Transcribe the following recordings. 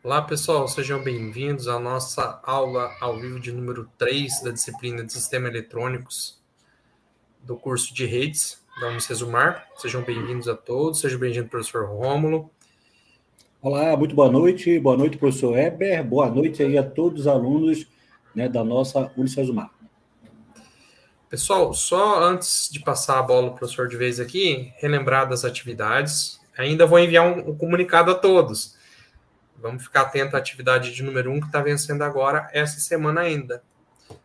Olá, pessoal, sejam bem-vindos à nossa aula ao vivo de número 3 da disciplina de Sistemas Eletrônicos do curso de Redes da Unicesumar. Sejam bem-vindos a todos, seja bem-vindo, professor Rômulo. Olá, muito boa noite, professor Eber, boa noite aí a todos os alunos, né, da nossa Unicesumar. Pessoal, só antes de passar a bola para o professor de vez aqui, relembrar das atividades, ainda vou enviar um comunicado a todos. Vamos ficar atento à atividade de número 1 que está vencendo agora, essa semana ainda.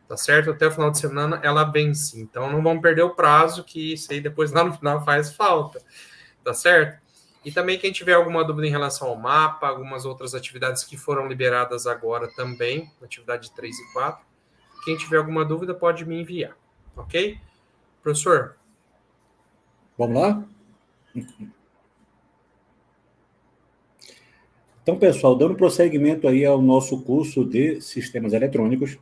Tá certo? Até o final de semana ela vence. Então não vamos perder o prazo, que isso aí depois lá no final faz falta. Tá certo? E também quem tiver alguma dúvida em relação ao mapa, algumas outras atividades que foram liberadas agora também, atividade 3 e 4. Quem tiver alguma dúvida pode me enviar. Ok? Professor? Vamos lá? Então, pessoal, dando prosseguimento aí ao nosso curso de Sistemas Eletrônicos,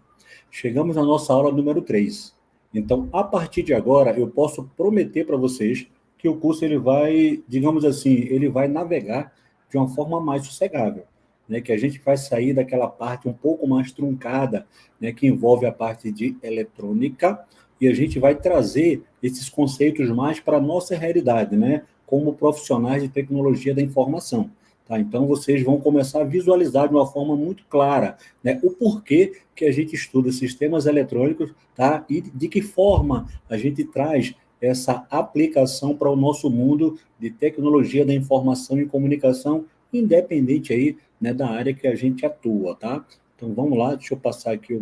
chegamos na nossa aula número 3. Então, a partir de agora, eu posso prometer para vocês que o curso ele vai, digamos assim, ele vai navegar de uma forma mais sossegável, né? Que a gente vai sair daquela parte um pouco mais truncada, né? Que envolve a parte de eletrônica, e a gente vai trazer esses conceitos mais para a nossa realidade, né? Como profissionais de tecnologia da informação. Tá? Então, vocês vão começar a visualizar de uma forma muito clara, né, o porquê que a gente estuda sistemas eletrônicos, tá? E de que forma a gente traz essa aplicação para o nosso mundo de tecnologia da informação e comunicação, independente aí, né, da área que a gente atua. Tá? Então, vamos lá, deixa eu passar aqui.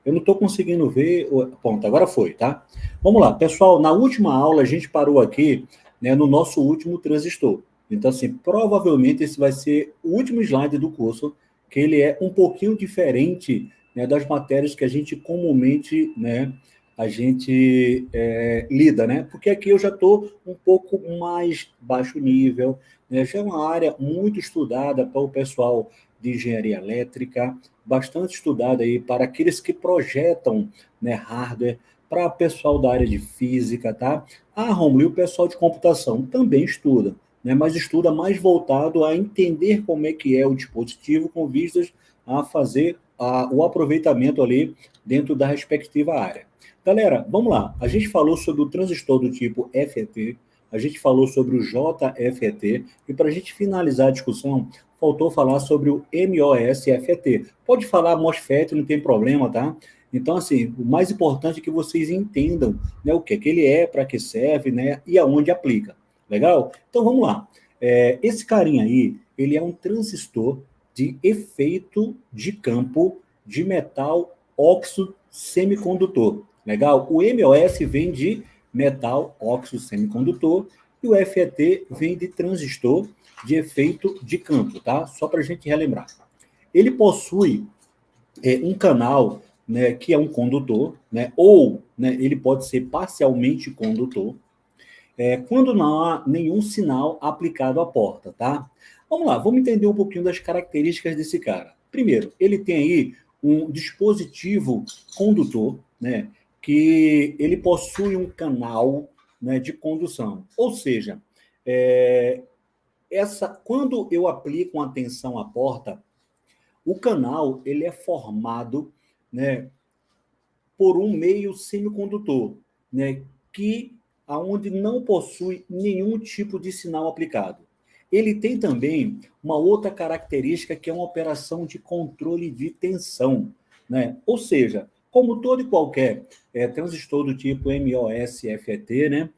Eu não estou conseguindo ver. Pronto, agora foi, tá? Vamos lá, pessoal. Na última aula, a gente parou aqui, né, no nosso último transistor. Então, assim, provavelmente esse vai ser o último slide do curso, que ele é um pouquinho diferente, né, das matérias que a gente comumente, né, a gente lida, né? Porque aqui eu já estou um pouco mais baixo nível, né? Já é uma área muito estudada para o pessoal de engenharia elétrica, bastante estudada aí para aqueles que projetam, né, hardware, para o pessoal da área de física, tá? Romulo, e o pessoal de computação também estuda, né, mas estuda mais voltado a entender como é que é o dispositivo com vistas a fazer o aproveitamento ali dentro da respectiva área. Galera, vamos lá. A gente falou sobre o transistor do tipo FET, a gente falou sobre o JFET, e para a gente finalizar a discussão, faltou falar sobre o MOSFET. Pode falar MOSFET, não tem problema, tá? Então, assim, o mais importante é que vocês entendam, né, o que é que ele é, para que serve, né, e aonde aplica. Legal? Então vamos lá. Esse carinha aí, ele é um transistor de efeito de campo de metal óxido semicondutor. Legal? O MOS vem de metal óxido semicondutor e o FET vem de transistor de efeito de campo, tá? Só para a gente relembrar. Ele possui um canal, né, que é um condutor, né, ou, né, ele pode ser parcialmente condutor, quando não há nenhum sinal aplicado à porta, tá? Vamos lá, vamos entender um pouquinho das características desse cara. Primeiro, ele tem aí um dispositivo condutor, né, que ele possui um canal, né, de condução. Ou seja, quando eu aplico uma tensão à porta, o canal ele é formado, né, por um meio semicondutor, né, que aonde não possui nenhum tipo de sinal aplicado. Ele tem também uma outra característica que é uma operação de controle de tensão, né? Ou seja, como todo e qualquer transistor do tipo MOSFET, né,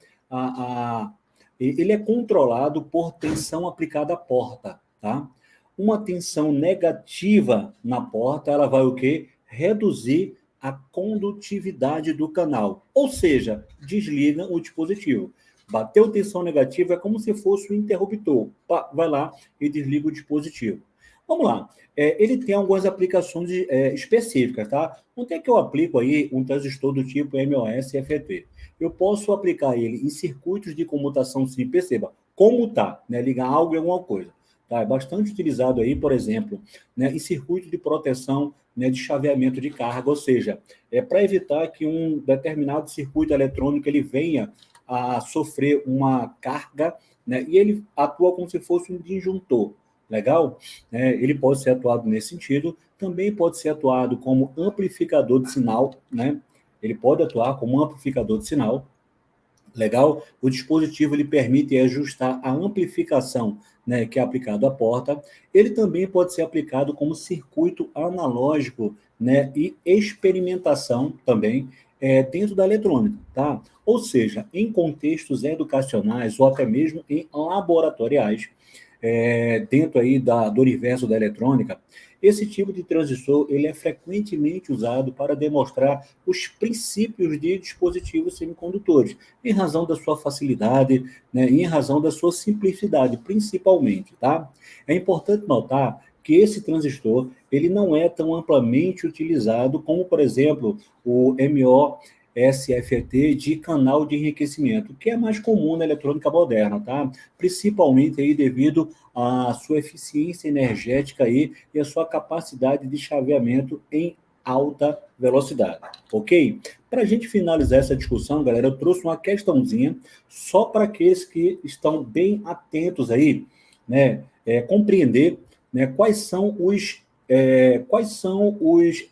ele é controlado por tensão aplicada à porta, tá? Uma tensão negativa na porta, ela vai o quê? Reduzir a condutividade do canal, ou seja, desliga o dispositivo. Bateu tensão negativa é como se fosse um interruptor. Vai lá e desliga o dispositivo. Vamos lá. Ele tem algumas aplicações específicas, tá? Onde é que eu aplico aí um transistor do tipo MOSFET? Eu posso aplicar ele em circuitos de comutação sim, perceba, comutar, né? Ligar algo em alguma coisa. Tá? É bastante utilizado aí, por exemplo, né, em circuitos de proteção né, de chaveamento de carga, ou seja, para evitar que um determinado circuito eletrônico ele venha a sofrer uma carga, né, e ele atua como se fosse um disjuntor. Legal? Ele pode ser atuado nesse sentido, também pode ser atuado como amplificador de sinal, né? Ele pode atuar como amplificador de sinal. Legal? O dispositivo ele permite ajustar a amplificação, né, que é aplicado à porta. Ele também pode ser aplicado como circuito analógico, né, e experimentação também dentro da eletrônica, tá? Ou seja, em contextos educacionais ou até mesmo em laboratoriais, dentro aí do universo da eletrônica, esse tipo de transistor ele é frequentemente usado para demonstrar os princípios de dispositivos semicondutores, em razão da sua facilidade, né, em razão da sua simplicidade, principalmente, tá? É importante notar que esse transistor ele não é tão amplamente utilizado como, por exemplo, o MOSFET de canal de enriquecimento, que é mais comum na eletrônica moderna, tá? Principalmente aí devido à sua eficiência energética aí e a sua capacidade de chaveamento em alta velocidade, ok? Para a gente finalizar essa discussão, galera, eu trouxe uma questãozinha só para aqueles que estão bem atentos aí, né, compreender, né, quais são os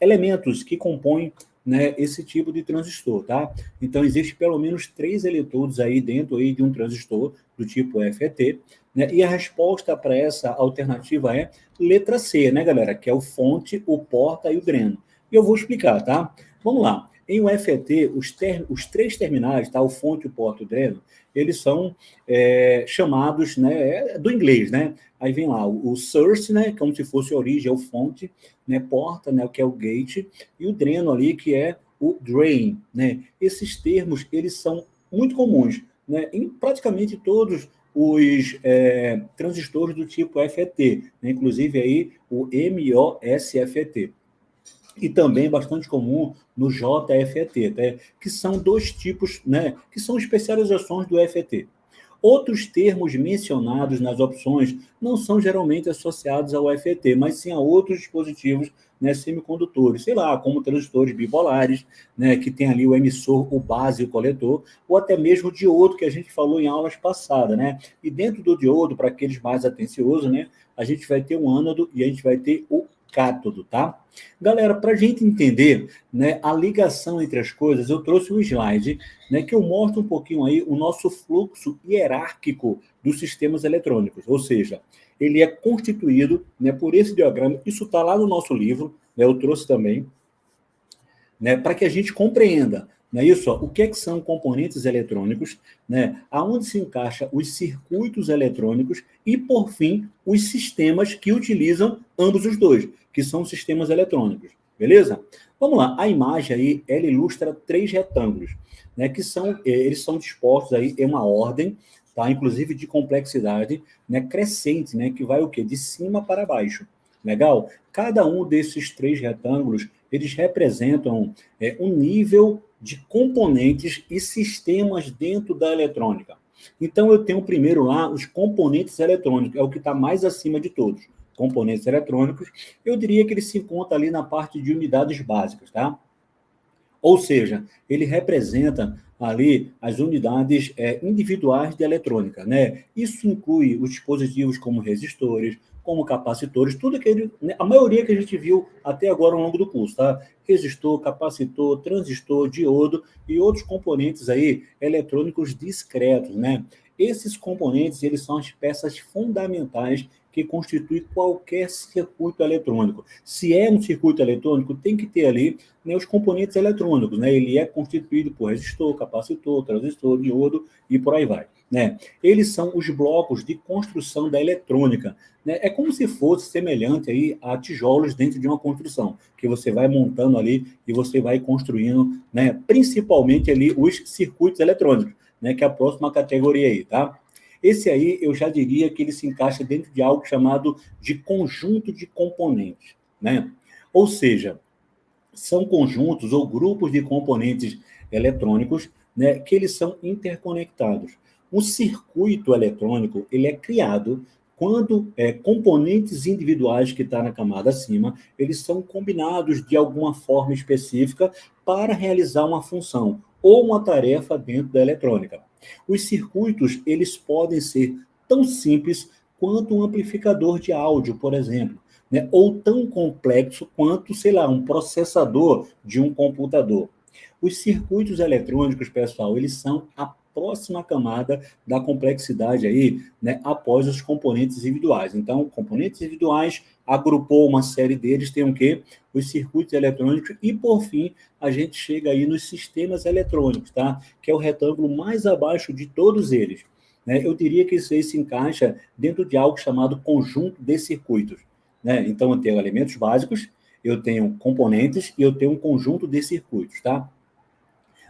elementos que compõem, né, esse tipo de transistor, tá? Então, existe pelo menos 3 eletrodos aí dentro aí de um transistor do tipo FET, né? E a resposta para essa alternativa é letra C, né, galera? Que é o fonte, o porta e o dreno. E eu vou explicar, tá? Vamos lá. Em um FET, os 3 terminais, tá? O fonte, o porta e o dreno, eles são chamados, né, do inglês, né? Aí vem lá o source, né, como se fosse a origem, é o fonte, né, porta, né, que é o gate, e o dreno ali, que é o drain, né? Esses termos, eles são muito comuns, né, em praticamente todos os transistores do tipo FET, né, inclusive aí o MOSFET. E também bastante comum no JFET, né, que são 2 tipos, né, que são especializações do FET. Outros termos mencionados nas opções não são geralmente associados ao FET, mas sim a outros dispositivos, né, semicondutores, sei lá, como transistores bipolares, né, que tem ali o emissor, o base e o coletor, ou até mesmo o diodo, que a gente falou em aulas passadas, né? E dentro do diodo, para aqueles mais atenciosos, né, a gente vai ter o ânodo e a gente vai ter o cátodo, tá? Galera, para a gente entender, né, a ligação entre as coisas, eu trouxe um slide, né, que eu mostro um pouquinho aí o nosso fluxo hierárquico dos sistemas eletrônicos, ou seja, ele é constituído, né, por esse diagrama, isso está lá no nosso livro, né, eu trouxe também, né, para que a gente compreenda, não é isso? Ó, o que é que são componentes eletrônicos, né, aonde se encaixa os circuitos eletrônicos e, por fim, os sistemas que utilizam ambos os dois, que são sistemas eletrônicos, beleza? Vamos lá, a imagem aí, ela ilustra 3 retângulos, né, eles são dispostos aí em uma ordem, tá, inclusive de complexidade, né, crescente, né, que vai o quê? De cima para baixo, legal? Cada um desses 3 retângulos, eles representam um nível de componentes e sistemas dentro da eletrônica. Então, eu tenho primeiro lá os componentes eletrônicos, é o que está mais acima de todos. Componentes eletrônicos, eu diria que ele se encontra ali na parte de unidades básicas, tá? Ou seja, ele representa ali as unidades individuais de eletrônica, né? Isso inclui os dispositivos como resistores, como capacitores, tudo aquele, né, a maioria que a gente viu até agora ao longo do curso, tá? Resistor, capacitor, transistor, diodo e outros componentes aí eletrônicos discretos, né? Esses componentes, eles são as peças fundamentais que constituem qualquer circuito eletrônico. Se é um circuito eletrônico, tem que ter ali, né, os componentes eletrônicos, né? Ele é constituído por resistor, capacitor, transistor, diodo e por aí vai, né? Eles são os blocos de construção da eletrônica, né? É como se fosse semelhante aí a tijolos dentro de uma construção, que você vai montando ali e você vai construindo, né, principalmente ali os circuitos eletrônicos, né, que é a próxima categoria aí, tá? Esse aí, eu já diria que ele se encaixa dentro de algo chamado de conjunto de componentes, né? Ou seja, são conjuntos ou grupos de componentes eletrônicos, né, que eles são interconectados. Um circuito eletrônico, ele é criado quando componentes individuais que estão na camada acima, eles são combinados de alguma forma específica para realizar uma função ou uma tarefa dentro da eletrônica. Os circuitos, eles podem ser tão simples quanto um amplificador de áudio, por exemplo, né? Ou tão complexo quanto, sei lá, um processador de um computador. Os circuitos eletrônicos, pessoal, eles são a próxima camada da complexidade aí, né, após os componentes individuais. Então, componentes individuais, agrupou uma série deles, tem o quê? Os circuitos eletrônicos e, por fim, a gente chega aí nos sistemas eletrônicos, tá? Que é o retângulo mais abaixo de todos eles. Né? Eu diria que isso aí se encaixa dentro de algo chamado conjunto de circuitos. Né? Então, eu tenho elementos básicos, eu tenho componentes e eu tenho um conjunto de circuitos, tá?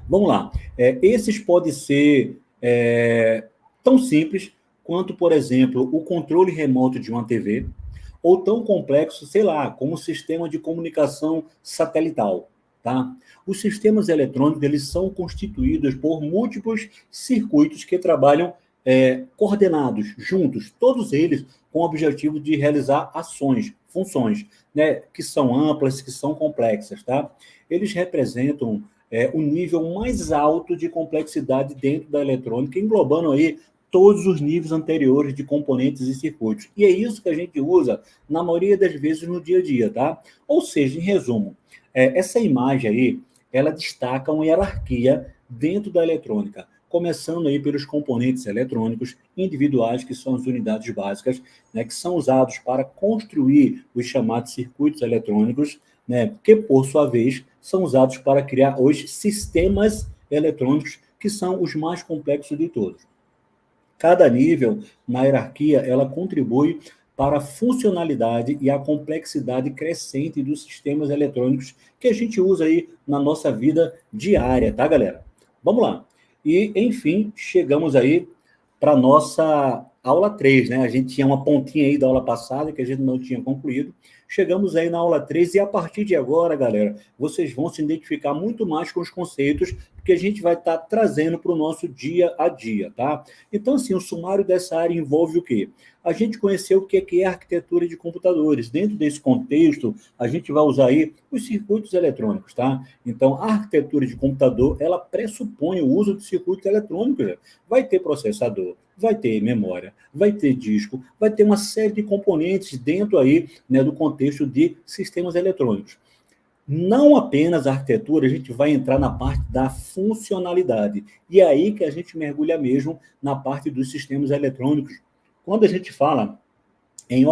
Vamos lá. Esses podem ser tão simples quanto, por exemplo, o controle remoto de uma TV, ou tão complexo, sei lá, como o sistema de comunicação satelital. Tá? Os sistemas eletrônicos, eles são constituídos por múltiplos circuitos que trabalham coordenados, juntos, todos eles com o objetivo de realizar ações, funções, né, que são amplas, que são complexas. Tá? Eles representam o nível mais alto de complexidade dentro da eletrônica, englobando aí todos os níveis anteriores de componentes e circuitos. E é isso que a gente usa, na maioria das vezes, no dia a dia, tá? Ou seja, em resumo, essa imagem aí, ela destaca uma hierarquia dentro da eletrônica, começando aí pelos componentes eletrônicos individuais, que são as unidades básicas, né, que são usados para construir os chamados circuitos eletrônicos, né, que, por sua vez, são usados para criar os sistemas eletrônicos, que são os mais complexos de todos. Cada nível na hierarquia, ela contribui para a funcionalidade e a complexidade crescente dos sistemas eletrônicos que a gente usa aí na nossa vida diária, tá, galera? Vamos lá. E, enfim, chegamos aí para a nossa aula 3, né? A gente tinha uma pontinha aí da aula passada que a gente não tinha concluído. Chegamos aí na aula 3 e a partir de agora, galera, vocês vão se identificar muito mais com os conceitos que a gente vai estar trazendo para o nosso dia a dia, tá? Então, assim, o sumário dessa área envolve o quê? A gente conheceu o que é a arquitetura de computadores. Dentro desse contexto, a gente vai usar aí os circuitos eletrônicos, tá? Então, a arquitetura de computador, ela pressupõe o uso de circuitos eletrônicos. Vai ter processador, vai ter memória, vai ter disco, vai ter uma série de componentes dentro aí, né, do contexto de sistemas eletrônicos. Não apenas a arquitetura, a gente vai entrar na parte da funcionalidade. E é aí que a gente mergulha mesmo na parte dos sistemas eletrônicos. Quando a gente fala em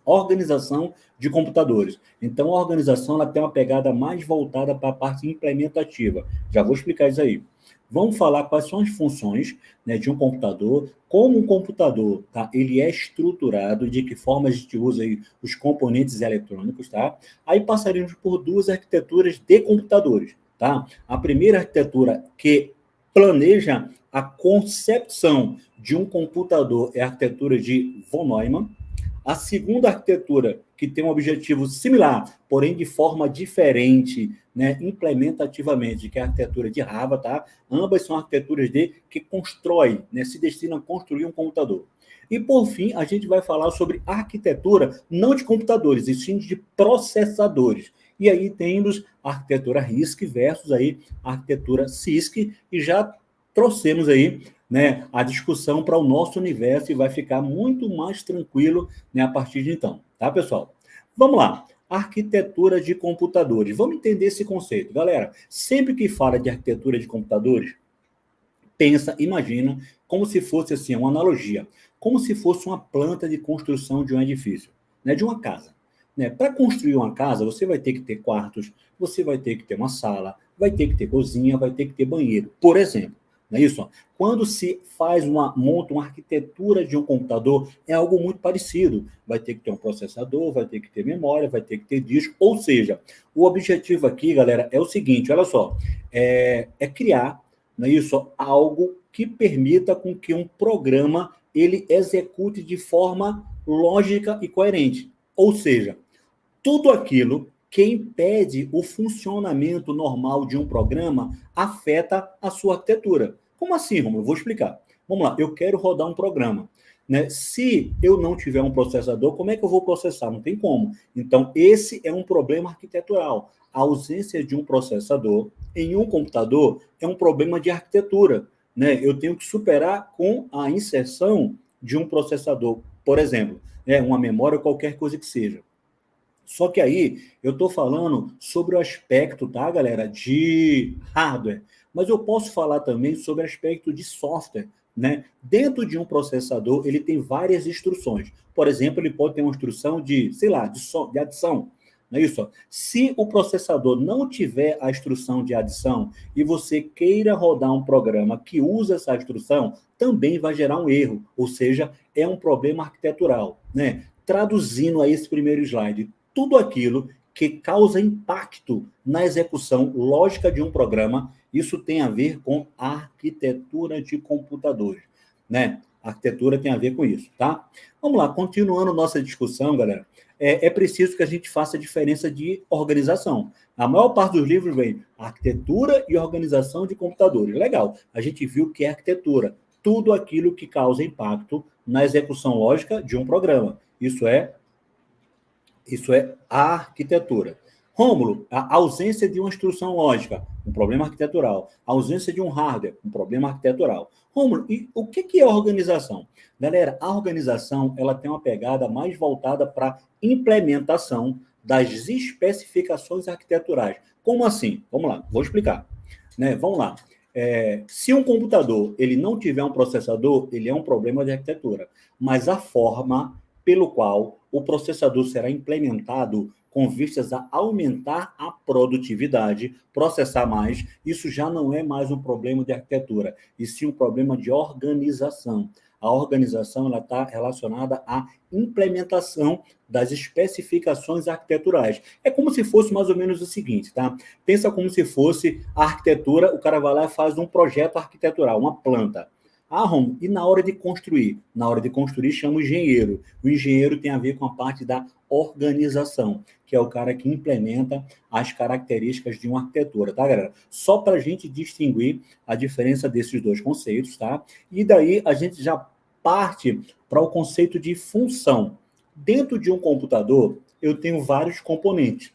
organização de computadores. Então, a organização ela tem uma pegada mais voltada para a parte implementativa. Já vou explicar isso aí. Vamos falar quais são as funções, né, de um computador, como um computador, tá? Ele é estruturado, de que forma a gente usa aí os componentes eletrônicos, tá? Aí passaremos por duas arquiteturas de computadores, tá? A primeira arquitetura que planeja a concepção de um computador é a arquitetura de von Neumann. A segunda arquitetura, que tem um objetivo similar, porém de forma diferente, né, implementativamente, que é a arquitetura de Java, tá? Ambas são arquiteturas que constroem, né, se destinam a construir um computador. E, por fim, a gente vai falar sobre arquitetura, não de computadores, e sim de processadores. E aí temos a arquitetura RISC versus aí a arquitetura CISC, e já trouxemos aí, né, a discussão para o nosso universo e vai ficar muito mais tranquilo, né, a partir de então. Tá, pessoal? Vamos lá. Arquitetura de computadores. Vamos entender esse conceito. Galera, sempre que fala de arquitetura de computadores, pensa, imagina, como se fosse assim, uma analogia, como se fosse uma planta de construção de um edifício, né, de uma casa. Né? Para construir uma casa, você vai ter que ter quartos, você vai ter que ter uma sala, vai ter que ter cozinha, vai ter que ter banheiro, por exemplo. Não é isso? Quando se monta uma arquitetura de um computador, é algo muito parecido. Vai ter que ter um processador, vai ter que ter memória, vai ter que ter disco. Ou seja, o objetivo aqui, galera, é o seguinte, olha só, é criar, não é isso? Algo que permita com que um programa ele execute de forma lógica e coerente. Ou seja, tudo aquilo que impede o funcionamento normal de um programa afeta a sua arquitetura. Como assim, Romulo? Eu vou explicar. Vamos lá, eu quero rodar um programa. né? Se eu não tiver um processador, como é que eu vou processar? Não tem como. Então, esse é um problema arquitetural. A ausência de um processador em um computador é um problema de arquitetura, né? Eu tenho que superar com a inserção de um processador, por exemplo, né? Uma memória ou qualquer coisa que seja. Só que aí eu estou falando sobre o aspecto, tá, galera, de hardware. Mas eu posso falar também sobre o aspecto de software, né? Dentro de um processador, ele tem várias instruções. Por exemplo, ele pode ter uma instrução de, sei lá, de adição. Não é isso? Se o processador não tiver a instrução de adição e você queira rodar um programa que usa essa instrução, também vai gerar um erro. Ou seja, é um problema arquitetural, né? Traduzindo a esse primeiro slide, tudo aquilo que causa impacto na execução lógica de um programa, isso tem a ver com arquitetura de computadores, né? A arquitetura tem a ver com isso, tá? Vamos lá, continuando nossa discussão, galera. É preciso que a gente faça a diferença de organização. A maior parte dos livros vem arquitetura e organização de computadores. Legal, a gente viu que é arquitetura. Tudo aquilo que causa impacto na execução lógica de um programa. Isso é a arquitetura. Rômulo, a ausência de uma instrução lógica, um problema arquitetural. A ausência de um hardware, um problema arquitetural. Rômulo, e o que é organização? Galera, a organização ela tem uma pegada mais voltada para implementação das especificações arquiteturais. Como assim? Vamos lá, vou explicar. Né? Vamos lá. Se um computador ele não tiver um processador, ele é um problema de arquitetura. Mas a forma pelo qual o processador será implementado com vistas a aumentar a produtividade, processar mais, isso já não é mais um problema de arquitetura, e sim um problema de organização. A organização está relacionada à implementação das especificações arquiteturais. É como se fosse mais ou menos o seguinte, tá? Pensa como se fosse a arquitetura, o cara vai lá e faz um projeto arquitetural, uma planta. Ah, Rom, e na hora de construir? Na hora de construir, chama o engenheiro. O engenheiro tem a ver com a parte da organização, que é o cara que implementa as características de uma arquitetura, tá, galera? Só para a gente distinguir a diferença desses dois conceitos, tá? E daí a gente já parte para o conceito de função. Dentro de um computador, eu tenho vários componentes.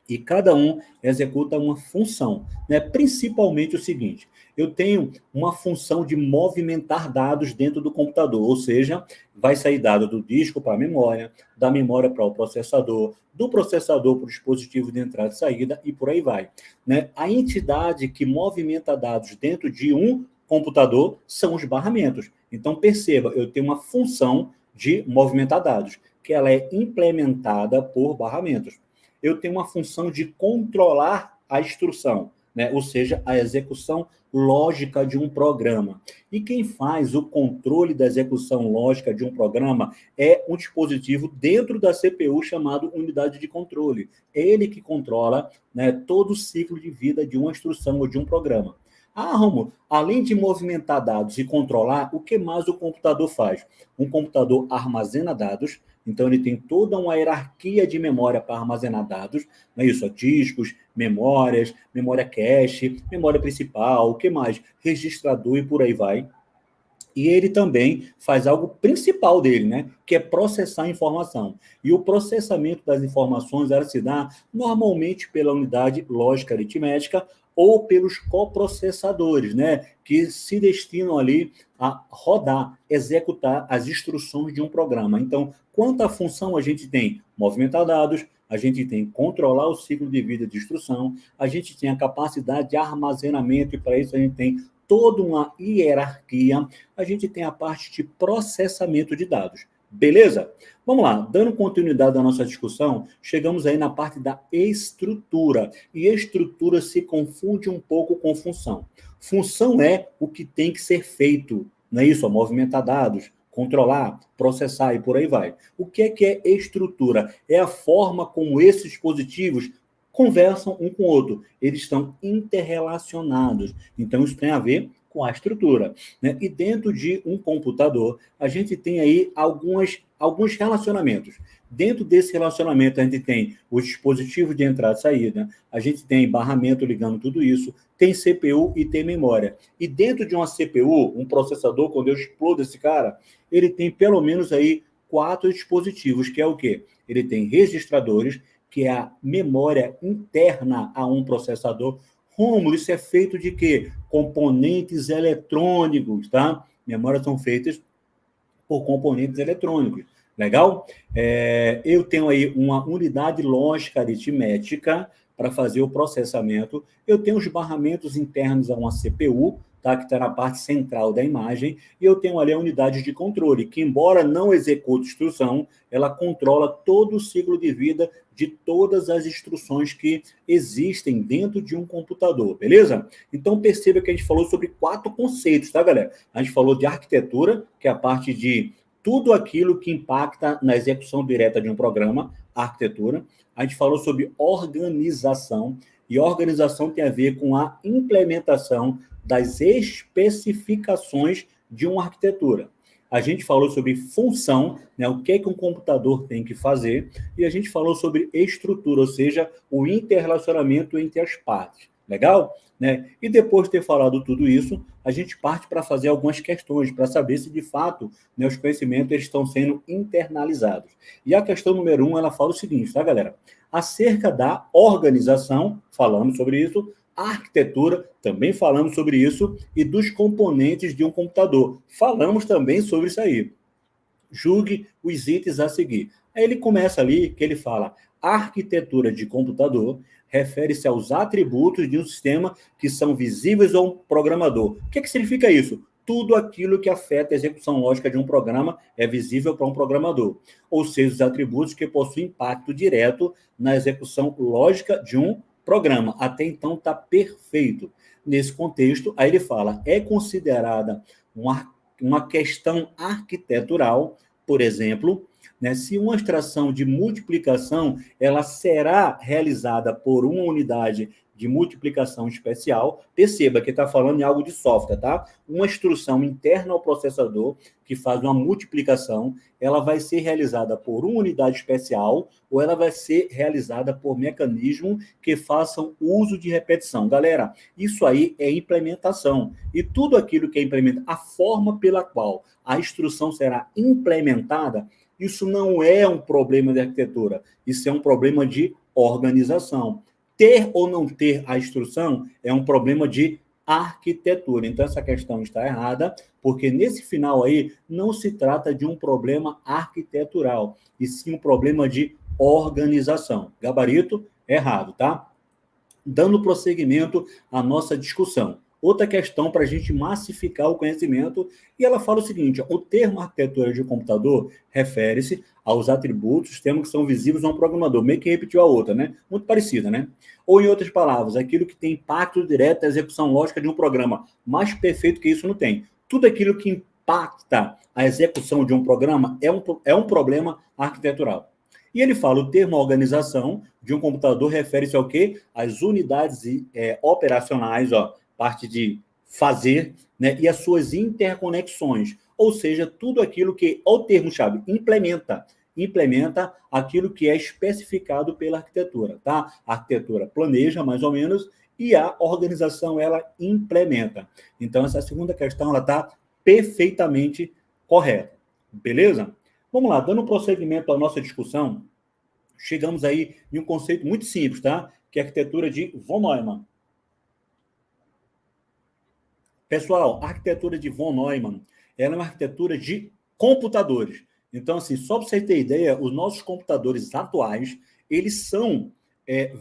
E cada um executa uma função, né? Principalmente o seguinte, eu tenho uma função de movimentar dados dentro do computador, ou seja, vai sair dado do disco para a memória, da memória para o processador, do processador para o dispositivo de entrada e saída e por aí vai, né? A entidade que movimenta dados dentro de um computador são os barramentos. Então, perceba, eu tenho uma função de movimentar dados, que ela é implementada por barramentos. Eu tenho uma função de controlar a instrução, né? Ou seja, a execução lógica de um programa. E quem faz o controle da execução lógica de um programa é um dispositivo dentro da CPU chamado unidade de controle. É ele que controla, né, todo o ciclo de vida de uma instrução ou de um programa. Ah, Romulo, além de movimentar dados e controlar, o que mais o computador faz? Um computador armazena dados, então ele tem toda uma hierarquia de memória para armazenar dados, não é isso? Discos, memórias, memória cache, memória principal, o que mais? Registrador e por aí vai. E ele também faz algo principal dele, né? Que é processar a informação. E o processamento das informações ela se dá normalmente pela unidade lógica aritmética ou pelos coprocessadores, né? Que se destinam ali a rodar, executar as instruções de um programa. Então, quanta função a gente tem? Movimentar dados, a gente tem controlar o ciclo de vida de instrução, a gente tem a capacidade de armazenamento e para isso a gente tem toda uma hierarquia, a gente tem a parte de processamento de dados. Beleza? Vamos lá, dando continuidade à nossa discussão, chegamos aí na parte da estrutura. E estrutura se confunde um pouco com função. Função é o que tem que ser feito, não é isso? Movimentar dados, controlar, processar e por aí vai. O que é estrutura? É a forma como esses dispositivos conversam um com o outro. Eles estão interrelacionados. Então, isso tem a ver com a estrutura, né? E dentro de um computador, a gente tem aí alguns relacionamentos. Dentro desse relacionamento, a gente tem os dispositivos de entrada e saída, a gente tem barramento ligando tudo isso, tem CPU e tem memória. E dentro de uma CPU, um processador, quando eu explodo esse cara, ele tem pelo menos aí 4 dispositivos, que é o quê? Ele tem registradores, que é a memória interna a um processador. Rômulo, isso é feito de quê? Componentes eletrônicos, tá? Memórias são feitas por componentes eletrônicos. Legal? Eu tenho aí uma unidade lógica aritmética para fazer o processamento. Eu tenho os barramentos internos a uma CPU, tá? Que está na parte central da imagem, e eu tenho ali a unidade de controle, que embora não execute instrução, ela controla todo o ciclo de vida de todas as instruções que existem dentro de um computador, beleza? Então perceba que a gente falou sobre 4 conceitos, tá, galera? A gente falou de arquitetura, que é a parte de tudo aquilo que impacta na execução direta de um programa, arquitetura. A gente falou sobre organização, e organização tem a ver com a implementação das especificações de uma arquitetura. A gente falou sobre função, né, o que é que um computador tem que fazer, e a gente falou sobre estrutura, ou seja, o interrelacionamento entre as partes. Legal? Né? E depois de ter falado tudo isso, a gente parte para fazer algumas questões, para saber se de fato, né, os conhecimentos eles estão sendo internalizados. E a questão número 1, ela fala o seguinte, tá, galera? Acerca da organização, falamos sobre isso, a arquitetura, também falamos sobre isso, e dos componentes de um computador. Falamos também sobre isso aí. Julgue os itens a seguir. Aí ele começa ali, que ele fala, a arquitetura de computador refere-se aos atributos de um sistema que são visíveis a um programador. O que significa isso? Tudo aquilo que afeta a execução lógica de um programa é visível para um programador. Ou seja, os atributos que possuem impacto direto na execução lógica de um programa. Até então está perfeito. Nesse contexto, aí ele fala, é considerada uma questão arquitetural, por exemplo, né, se uma extração de multiplicação ela será realizada por uma unidade de multiplicação especial, perceba que está falando em algo de software, tá? Uma instrução interna ao processador que faz uma multiplicação, ela vai ser realizada por uma unidade especial ou ela vai ser realizada por mecanismos que façam uso de repetição. Galera, isso aí é implementação. E tudo aquilo que é implementado, a forma pela qual a instrução será implementada, isso não é um problema de arquitetura, isso é um problema de organização. Ter ou não ter a instrução é um problema de arquitetura. Então, essa questão está errada, porque nesse final aí não se trata de um problema arquitetural, e sim um problema de organização. Gabarito, errado, tá? Dando prosseguimento à nossa discussão. Outra questão para a gente massificar o conhecimento, e ela fala o seguinte, o termo arquitetura de computador refere-se aos atributos, termos que são visíveis a um programador, meio que repetiu a outra, né? Muito parecida, né? Ou, em outras palavras, aquilo que tem impacto direto na execução lógica de um programa. Mais perfeito que isso não tem. Tudo aquilo que impacta a execução de um programa é um problema arquitetural. E ele fala, o termo organização de um computador refere-se ao quê? As unidades operacionais, ó, parte de fazer, né, e as suas interconexões, ou seja, tudo aquilo que, o termo-chave, implementa aquilo que é especificado pela arquitetura, tá? A arquitetura planeja, mais ou menos, e a organização, ela implementa. Então, essa segunda questão, ela está perfeitamente correta, beleza? Vamos lá, dando prosseguimento à nossa discussão, chegamos aí em um conceito muito simples, tá? Que é a arquitetura de von Neumann. Pessoal, a arquitetura de von Neumann, ela é uma arquitetura de computadores. Então, assim, só para você ter ideia, os nossos computadores atuais, eles são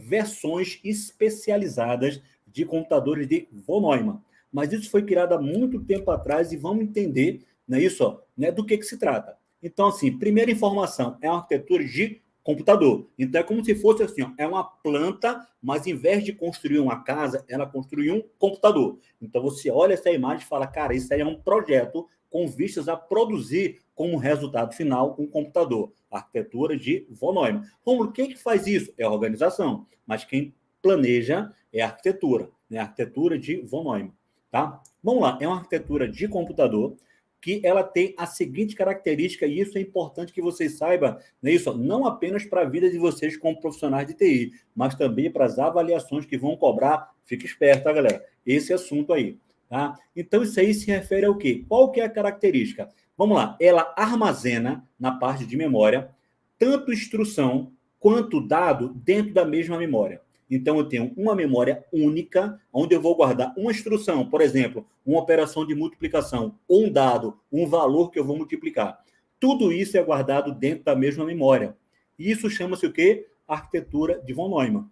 versões especializadas de computadores de von Neumann. Mas isso foi criado há muito tempo atrás e vamos entender, né, isso, ó, né, do que se trata. Então, assim, primeira informação, é uma arquitetura de computador. Então, é como se fosse assim, ó, é uma planta, mas em vez de construir uma casa, ela construiu um computador. Então, você olha essa imagem e fala, cara, isso aí é um projeto com vistas a produzir como resultado final um computador. Arquitetura de von Neumann. Romulo, quem que faz isso? É a organização. Mas quem planeja é a arquitetura, né? A arquitetura de von Neumann. tá? Vamos lá, é uma arquitetura de computador que ela tem a seguinte característica, e isso é importante que vocês saibam, né, isso, não apenas para a vida de vocês como profissionais de TI, mas também para as avaliações que vão cobrar. Fique esperto, tá, galera? Esse assunto aí, tá? Então, isso aí se refere ao quê? Qual que é a característica? Vamos lá, ela armazena na parte de memória tanto instrução quanto dado dentro da mesma memória. Então, eu tenho uma memória única, onde eu vou guardar uma instrução, por exemplo, uma operação de multiplicação, ou um dado, um valor que eu vou multiplicar. Tudo isso é guardado dentro da mesma memória. E isso chama-se o quê? Arquitetura de von Neumann.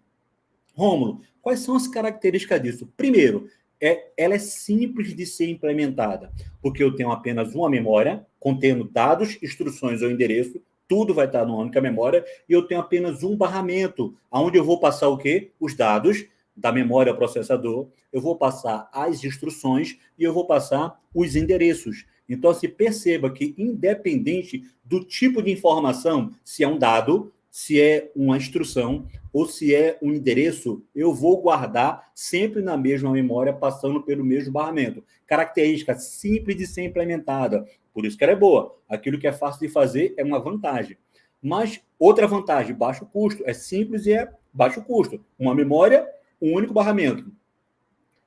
Rômulo, quais são as características disso? Primeiro, ela é simples de ser implementada, porque eu tenho apenas uma memória, contendo dados, instruções ou endereço, tudo vai estar numa única memória, e eu tenho apenas um barramento, onde eu vou passar o quê? Os dados da memória ao processador, eu vou passar as instruções e eu vou passar os endereços. Então, se perceba que, independente do tipo de informação, se é um dado, se é uma instrução ou se é um endereço, eu vou guardar sempre na mesma memória, passando pelo mesmo barramento. Característica simples de ser implementada. Por isso que ela é boa. Aquilo que é fácil de fazer é uma vantagem. Mas outra vantagem, baixo custo. É simples e é baixo custo. Uma memória, um único barramento.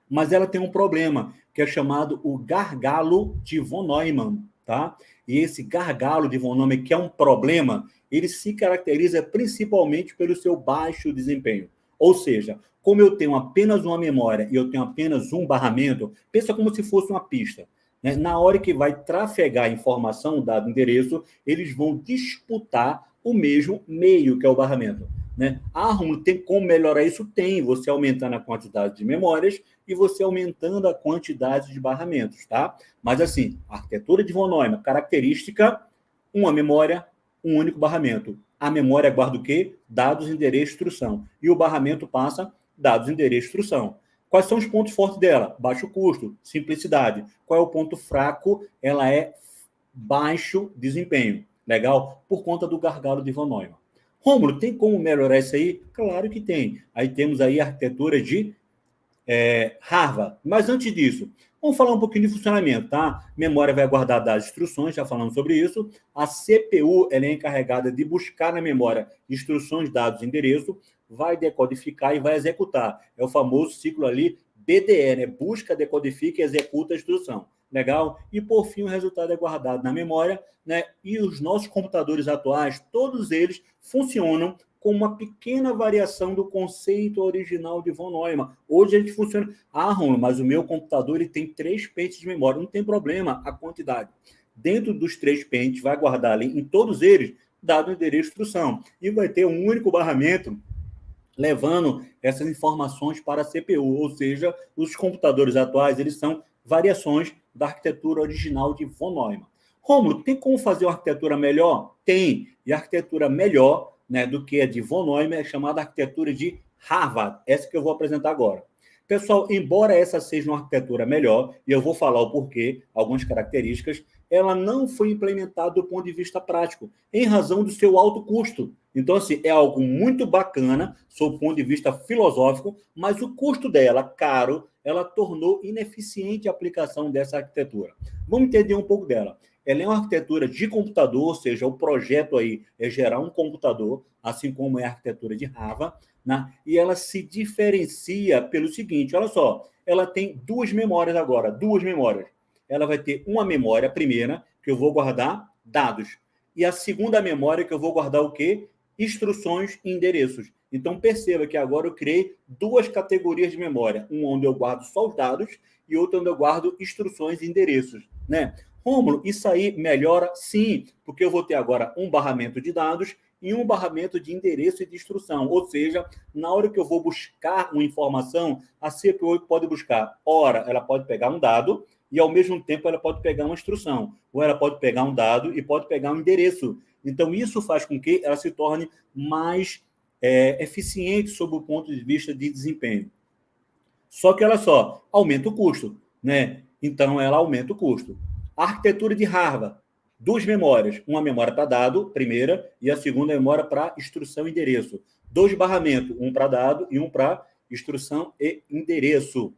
Mas ela tem um problema, que é chamado o gargalo de von Neumann, tá? E esse gargalo de von Neumann, que é um problema, ele se caracteriza principalmente pelo seu baixo desempenho. Ou seja, como eu tenho apenas uma memória e eu tenho apenas um barramento, pensa como se fosse uma pista. Né? Na hora que vai trafegar a informação, dado endereço, eles vão disputar o mesmo meio, que é o barramento. Né? Ah, Romulo, tem como melhorar isso? Tem, você aumentando a quantidade de memórias e você aumentando a quantidade de barramentos, tá? Mas assim, a arquitetura de von Neumann, característica, uma memória, um único barramento. A memória guarda o quê? Dados, endereço, instrução. E o barramento passa dados, endereço, instrução. Quais são os pontos fortes dela? Baixo custo, simplicidade. Qual é o ponto fraco? Ela é baixo desempenho. Legal? Por conta do gargalo de von Neumann. Rômulo, tem como melhorar isso aí? Claro que tem. Aí temos aí a arquitetura de Harvard. Mas antes disso, vamos falar um pouquinho de funcionamento, tá? Memória vai guardar das instruções, já falamos sobre isso. A CPU ela é encarregada de buscar na memória instruções, dados, endereço, vai decodificar e vai executar. É o famoso ciclo ali BDE, né? Busca, decodifica e executa a instrução. Legal? E, por fim, o resultado é guardado na memória, né? E os nossos computadores atuais, todos eles funcionam com uma pequena variação do conceito original de von Neumann. Hoje a gente funciona... Ah, Romulo, mas o meu computador ele tem 3 pentes de memória. Não tem problema a quantidade. Dentro dos 3 pentes, vai guardar ali, em todos eles, dado o endereço de instrução. E vai ter um único barramento levando essas informações para a CPU. Ou seja, os computadores atuais, eles são variações da arquitetura original de von Neumann. Romulo, tem como fazer uma arquitetura melhor? Tem. E a arquitetura melhor, né, do que a de von Neumann é chamada arquitetura de Harvard. Essa que eu vou apresentar agora. Pessoal, embora essa seja uma arquitetura melhor, e eu vou falar o porquê, algumas características, ela não foi implementada do ponto de vista prático, em razão do seu alto custo. Então, assim, é algo muito bacana, sob o ponto de vista filosófico, mas o custo dela, caro, ela tornou ineficiente a aplicação dessa arquitetura. Vamos entender um pouco dela. Ela é uma arquitetura de computador, ou seja, o projeto aí é gerar um computador, assim como é a arquitetura de Harvard, né? E ela se diferencia pelo seguinte, olha só, ela tem 2 memórias agora, 2 memórias. Ela vai ter uma memória, a primeira, que eu vou guardar dados. E a segunda memória que eu vou guardar o quê? Instruções e endereços. Então, perceba que agora eu criei 2 categorias de memória. Uma onde eu guardo só os dados e outra onde eu guardo instruções e endereços, né? Rômulo, isso aí melhora? Sim, porque eu vou ter agora um barramento de dados e um barramento de endereço e de instrução. Ou seja, na hora que eu vou buscar uma informação, a CPU pode buscar. Ora, ela pode pegar um dado e, ao mesmo tempo, ela pode pegar uma instrução. Ou ela pode pegar um dado e pode pegar um endereço. Então, isso faz com que ela se torne mais eficiente sob o ponto de vista de desempenho. Só que, olha só, aumenta o custo, né? Então, ela aumenta o custo. A arquitetura de Harvard, 2 memórias. Uma memória para dado, primeira, e a segunda memória para instrução e endereço. 2 barramentos, um para dado e um para instrução e endereço.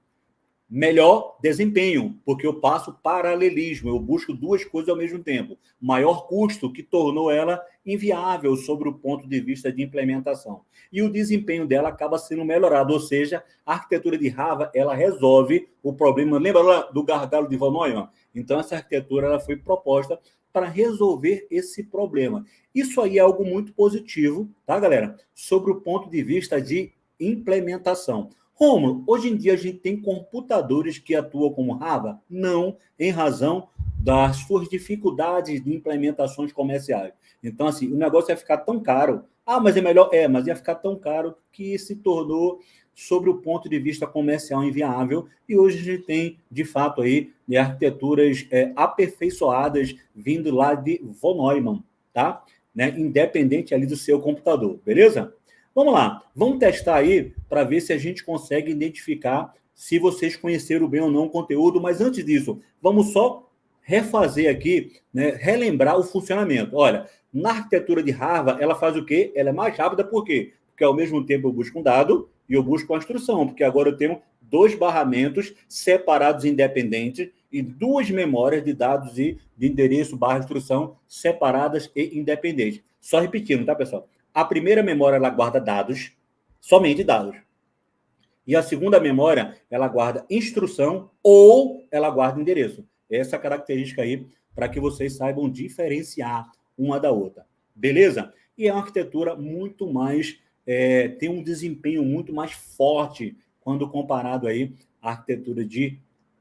Melhor desempenho, porque eu passo paralelismo, eu busco duas coisas ao mesmo tempo. Maior custo, que tornou ela inviável sobre o ponto de vista de implementação. E o desempenho dela acaba sendo melhorado, ou seja, a arquitetura de Java, ela resolve o problema. Lembra lá do gargalo de von Neumann? Então, essa arquitetura ela foi proposta para resolver esse problema. Isso aí é algo muito positivo, tá, galera? Sobre o ponto de vista de implementação. Rômulo, hoje em dia a gente tem computadores que atuam como Java? Não, em razão das suas dificuldades de implementações comerciais. Então, assim, o negócio ia ficar tão caro. Ah, mas é melhor? É, mas ia ficar tão caro que se tornou, sobre o ponto de vista comercial, inviável. E hoje a gente tem, de fato, aí, arquiteturas aperfeiçoadas vindo lá de von Neumann, tá? Né? Independente ali do seu computador, beleza? Vamos lá, vamos testar aí para ver se a gente consegue identificar se vocês conheceram bem ou não o conteúdo, mas antes disso, vamos só refazer aqui, né, relembrar o funcionamento. Olha, na arquitetura de Java, ela faz o quê? Ela é mais rápida, por quê? Porque ao mesmo tempo eu busco um dado e eu busco uma instrução, porque agora eu tenho dois barramentos separados independentes e duas memórias de dados e de endereço barra instrução separadas e independentes. Só repetindo, tá, pessoal? A primeira memória, ela guarda dados, somente dados. E a segunda memória, ela guarda instrução ou ela guarda endereço. Essa característica aí, para que vocês saibam diferenciar uma da outra. Beleza? E é uma arquitetura muito mais, tem um desempenho muito mais forte quando comparado aí à arquitetura de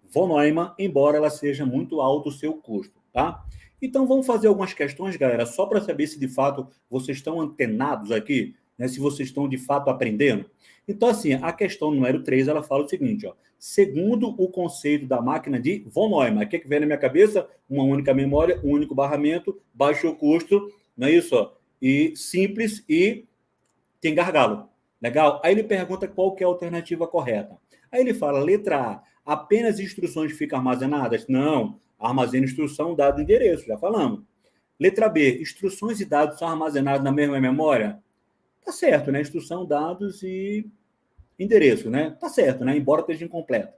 von Neumann, embora ela seja muito alto o seu custo, tá? Então, vamos fazer algumas questões, galera, só para saber se, de fato, vocês estão antenados aqui, né? Se vocês estão, de fato, aprendendo. Então, assim, a questão número 3, ela fala o seguinte, ó. Segundo o conceito da máquina de von Neumann, o que vem na minha cabeça? Uma única memória, um único barramento, baixo custo, não é isso? Ó? E simples e tem gargalo. Legal? Aí ele pergunta qual que é a alternativa correta. Aí ele fala, letra A, apenas instruções ficam armazenadas? Não. Armazena instrução, dado endereço, já falamos. Letra B, instruções e dados são armazenados na mesma memória? Tá certo, né? Instrução, dados e endereço, né? Tá certo, né? Embora esteja incompleto.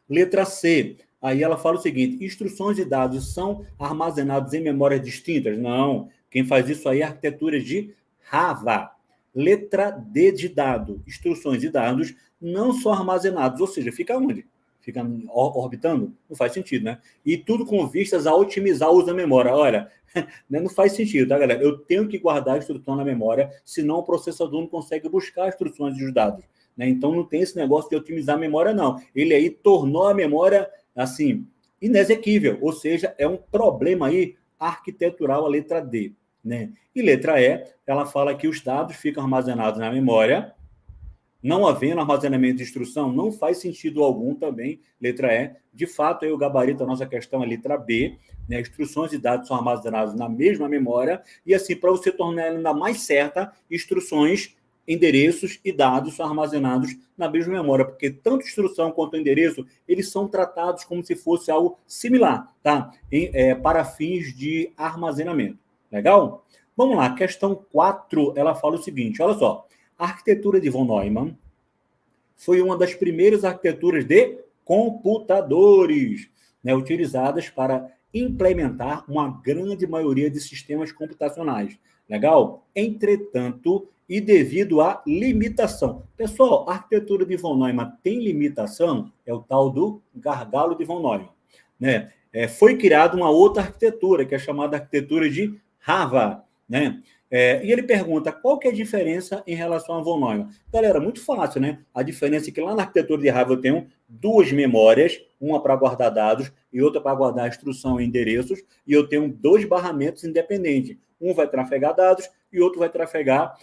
Letra C, aí ela fala o seguinte, instruções e dados são armazenados em memórias distintas? Não. Quem faz isso aí é a arquitetura de Java. Letra D de dado, instruções e dados não são armazenados, ou seja, fica onde? Fica orbitando? Não faz sentido, né? E tudo com vistas a otimizar o uso da memória. Olha, não faz sentido, tá, galera? Eu tenho que guardar a instrução na memória, senão o processador não consegue buscar as instruções e os dados. Né? Então, não tem esse negócio de otimizar a memória, não. Ele aí tornou a memória, assim, inexequível. Ou seja, é um problema aí arquitetural, a letra D. Né? E letra E, ela fala que os dados ficam armazenados na memória, não havendo armazenamento de instrução, não faz sentido algum também, letra E. De fato, aí o gabarito da nossa questão é letra B, né? Instruções e dados são armazenados na mesma memória, e assim, para você tornar ela ainda mais certa, instruções, endereços e dados são armazenados na mesma memória, porque tanto instrução quanto endereço, eles são tratados como se fosse algo similar, tá? Para fins de armazenamento. Legal? Vamos lá, questão 4, ela fala o seguinte, olha só. A arquitetura de von Neumann foi uma das primeiras arquiteturas de computadores, né, utilizadas para implementar uma grande maioria de sistemas computacionais. Legal? Entretanto, e devido à limitação. Pessoal, a arquitetura de von Neumann tem limitação? É o tal do gargalo de von Neumann. Né? Foi criada uma outra arquitetura, que é chamada arquitetura de Java, né? E ele pergunta qual que é a diferença em relação a von Neumann. Galera, muito fácil, né? A diferença é que lá na arquitetura de Java eu tenho duas memórias, uma para guardar dados e outra para guardar instrução e endereços, e eu tenho dois barramentos independentes. Um vai trafegar dados e outro vai trafegar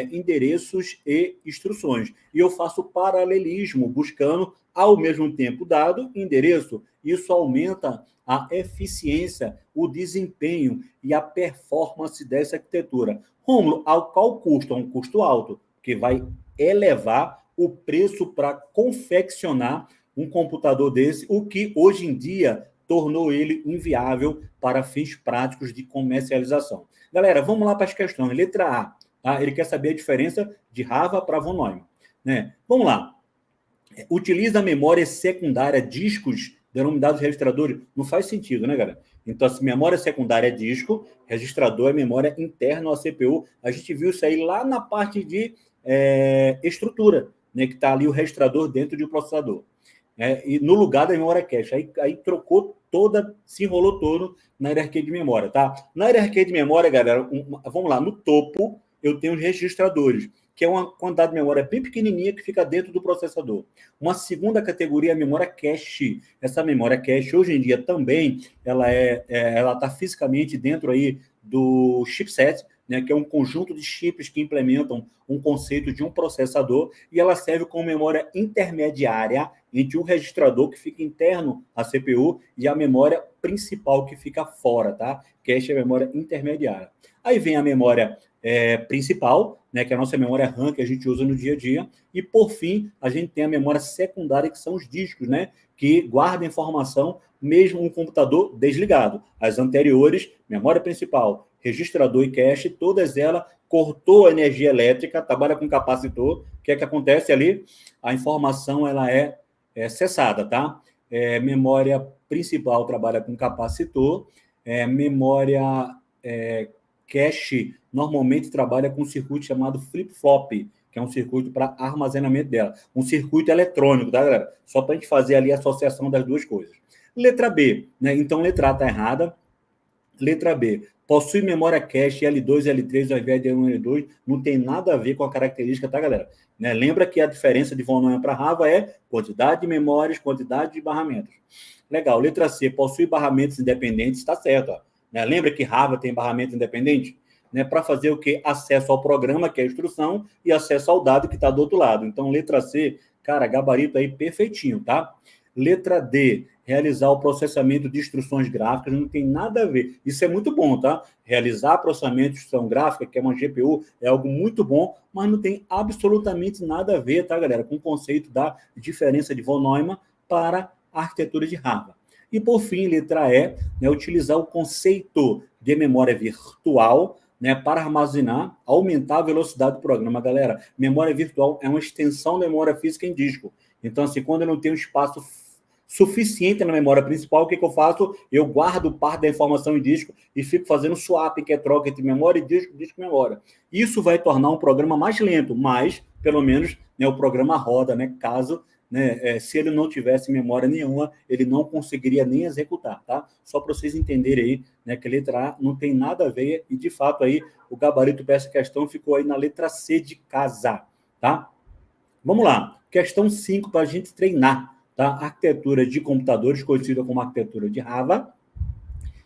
endereços e instruções. E eu faço paralelismo, buscando ao mesmo tempo dado e endereço. Isso aumenta a eficiência, o desempenho e a performance dessa arquitetura. Rômulo, ao qual custo? É um custo alto, que vai elevar o preço para confeccionar um computador desse, o que hoje em dia tornou ele inviável para fins práticos de comercialização. Galera, vamos lá para as questões. Letra A, tá? Ele quer saber a diferença de Java para von Neumann. Né? Vamos lá. Utiliza a memória secundária, discos denominados registradores. Não faz sentido, né, galera? Então, se memória secundária é disco, registrador é memória interna à CPU. A gente viu isso aí lá na parte de estrutura, né, que está ali o registrador dentro de um processador. E no lugar da memória cache. Aí trocou toda, se enrolou todo na hierarquia de memória, tá? Na hierarquia de memória, galera, vamos lá, no topo eu tenho os registradores, que é uma quantidade de memória bem pequenininha que fica dentro do processador. Uma segunda categoria é a memória cache. Essa memória cache, hoje em dia também, ela está fisicamente dentro aí do chipset, né, que é um conjunto de chips que implementam um conceito de um processador, e ela serve como memória intermediária entre o registrador que fica interno à CPU e a memória principal que fica fora, tá? Cache é a memória intermediária. Aí vem a memória principal, né, que é a nossa memória RAM que a gente usa no dia a dia, e por fim a gente tem a memória secundária, que são os discos, né, que guardam informação mesmo um computador desligado. As anteriores, memória principal, registrador e cache, todas elas cortou a energia elétrica, trabalha com capacitor. O que é que acontece ali? A informação ela é cessada, tá? Memória principal trabalha com capacitor, memória cache normalmente trabalha com um circuito chamado flip-flop, que é um circuito para armazenamento dela. Um circuito eletrônico, tá, galera? Só para a gente fazer ali a associação das duas coisas. Letra B, né? Então, letra A está errada. Letra B, possui memória cache L2 e L3 ao invés de L1 e L2, não tem nada a ver com a característica, tá, galera? Né? Lembra que a diferença de von Neumann para Rava é quantidade de memórias, quantidade de barramentos. Legal. Letra C, possui barramentos independentes, está certo. Ó. Né? Lembra que Rava tem barramento independente? Né? Para fazer o quê? Acesso ao programa, que é a instrução, e acesso ao dado que está do outro lado. Então, letra C, cara, gabarito aí perfeitinho, tá? Letra D, realizar o processamento de instruções gráficas, não tem nada a ver. Isso é muito bom, tá? Realizar processamento de instrução gráfica, que é uma GPU, é algo muito bom, mas não tem absolutamente nada a ver, tá, galera, com o conceito da diferença de von Neumann para a arquitetura de Rava. E, por fim, letra E, né, utilizar o conceito de memória virtual, né, para armazenar, aumentar a velocidade do programa. Galera, memória virtual é uma extensão da memória física em disco. Então, assim, quando eu não tenho espaço suficiente na memória principal, o que eu faço? Eu guardo parte da informação em disco e fico fazendo swap, que é troca entre memória e disco e memória. Isso vai tornar um programa mais lento, mas, pelo menos, né, o programa roda, né, caso, né, se ele não tivesse memória nenhuma, ele não conseguiria nem executar, tá? Só para vocês entenderem aí, né, que a letra A não tem nada a ver, e de fato aí, o gabarito para essa questão ficou aí na letra C de casa, tá? Vamos lá, questão 5 para a gente treinar. Tá? Arquitetura de computadores, conhecida como arquitetura de Rava,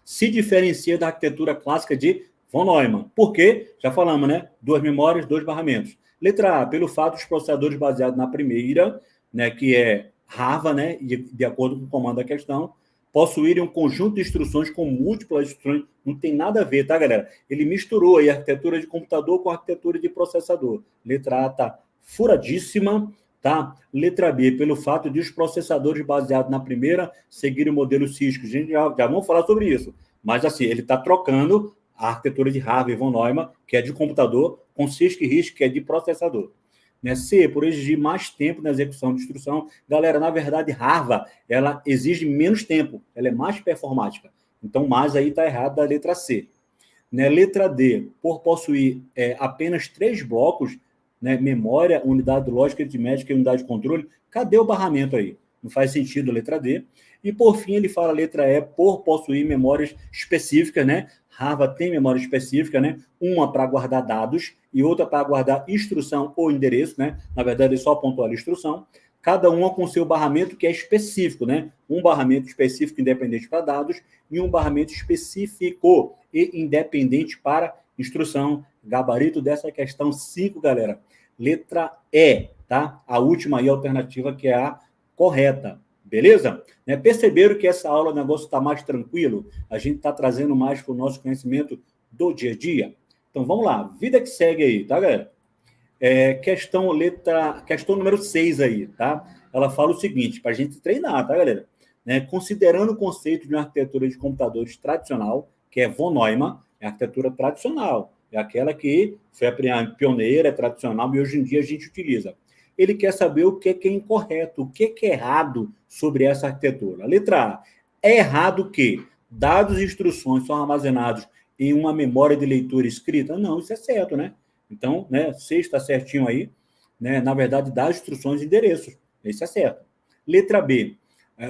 se diferencia da arquitetura clássica de von Neumann. Por quê? Já falamos, né? 2 memórias, 2 barramentos. Letra A, pelo fato dos processadores baseados na primeira, né, que é Rava, né, de acordo com o comando da questão, possuírem um conjunto de instruções com múltiplas instruções. Não tem nada a ver, tá, galera? Ele misturou aí a arquitetura de computador com a arquitetura de processador. Letra A tá furadíssima. Tá? Letra B, pelo fato de os processadores baseados na primeira seguirem o modelo Cisco. A gente já vamos falar sobre isso. Mas, assim, ele está trocando a arquitetura de Harvey von Neumann, que é de computador, com Cisco e RISC, que é de processador. Né? C, por exigir mais tempo na execução de instrução. Galera, na verdade, Harvard, ela exige menos tempo. Ela é mais performática. Então, mais aí está errado da letra C. Né? Letra D, por possuir apenas 3 blocos, né, memória, unidade lógica, aritmética e unidade de controle, cadê o barramento aí? Não faz sentido, letra D. E, por fim, ele fala, letra E, por possuir memórias específicas, né? Harvard tem memória específica, né? Uma para guardar dados e outra para guardar instrução ou endereço, né? Na verdade, ele só apontou a instrução. Cada uma com seu barramento que é específico, né? Um barramento específico independente para dados e um barramento específico e independente para instrução. Gabarito dessa questão 5, galera. Letra E, tá? A última aí, alternativa, que é a correta. Beleza? Né? Perceberam que essa aula o negócio está mais tranquilo? A gente está trazendo mais para o nosso conhecimento do dia a dia? Então, vamos lá. Vida que segue aí, tá, galera? Questão número 6 aí, tá? Ela fala o seguinte, para a gente treinar, tá, galera? Né? Considerando o conceito de uma arquitetura de computadores tradicional, que é von Neumann, é a arquitetura tradicional, é aquela que foi a pioneira, é tradicional, e hoje em dia a gente utiliza. ele quer saber o que é incorreto, o que é errado sobre essa arquitetura. Letra A, é errado que dados e instruções são armazenados em uma memória de leitura escrita? Não, isso é certo, né? Então, né, C está certinho aí, né? Na verdade, dados, instruções e endereços. Isso é certo. Letra B,